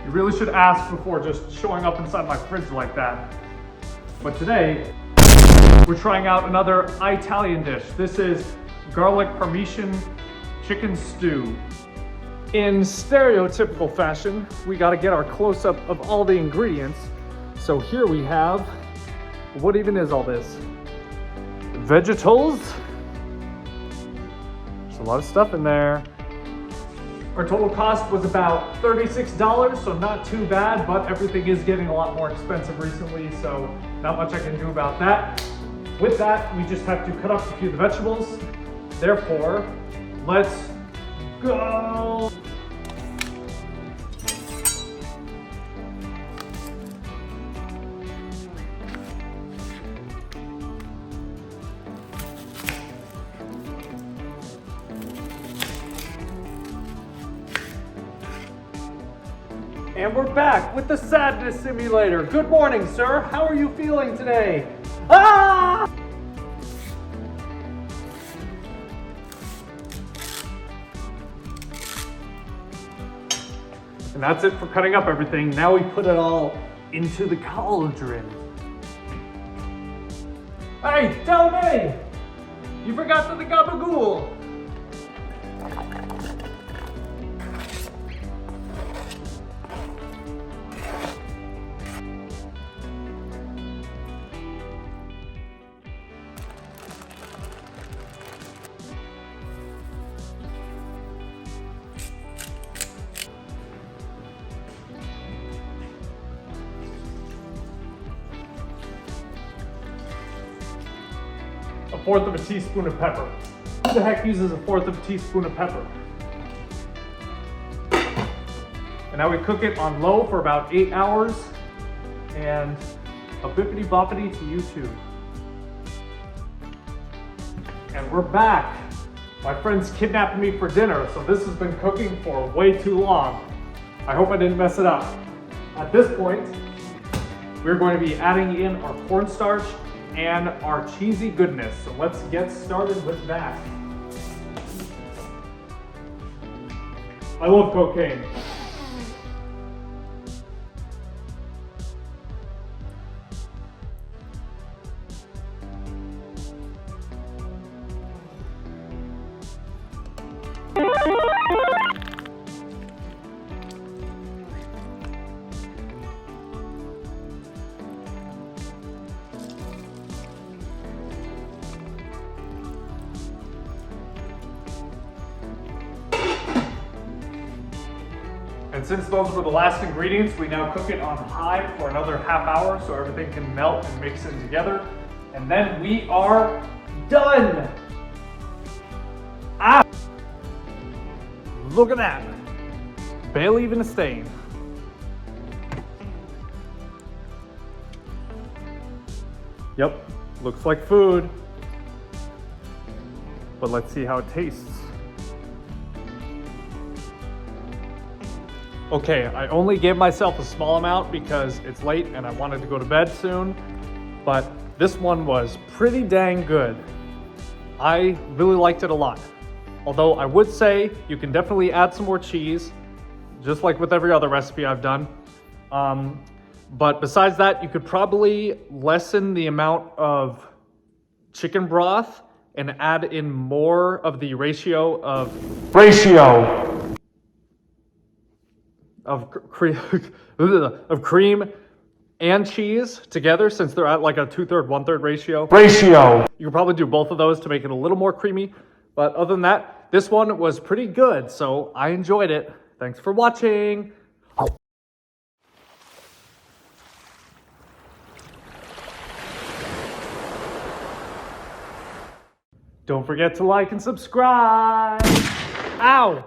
You really should ask before just showing up inside my fridge like that. But today, we're trying out another Italian dish. This is garlic Parmesan chicken stew. In stereotypical fashion, we gotta get our close-up of all the ingredients. So here we have, what even is all this? Vegetables. There's a lot of stuff in there. Our total cost was about $36, so not too bad, but everything is getting a lot more expensive recently, so not much I can do about that. With that, we just have to cut up a few of the vegetables. Therefore, let's go. And we're back with the sadness simulator. Good morning, sir. How are you feeling today? Ah! And that's it for cutting up everything. Now we put it all into the cauldron. Hey, tell me! You forgot the gabagool. A fourth of a teaspoon of pepper. Who the heck uses a fourth of a teaspoon of pepper? And now we cook it on low for about 8 hours. And a bippity boppity to you too. And we're back. My friend's kidnapped me for dinner, so this has been cooking for way too long. I hope I didn't mess it up. At this point, we're going to be adding in our cornstarch and our cheesy goodness. So let's get started with that. I love cocaine. And since those were the last ingredients, we now cook it on high for another half hour so everything can melt and mix in together. And then we are done. Ah! Look at that. Barely even a stain. Yep, looks like food. But let's see how it tastes. Okay, I only gave myself a small amount because it's late and I wanted to go to bed soon, but this one was pretty dang good. I really liked it a lot. Although I would say you can definitely add some more cheese, just like with every other recipe I've done. But besides that, you could probably lessen the amount of chicken broth and add in more of the ratio of cream and cheese together, since they're at like a 2/3, 1/3 ratio. You can probably do both of those to make it a little more creamy. But other than that, this one was pretty good, so I enjoyed it. Thanks for watching. Don't forget to like and subscribe. Ow!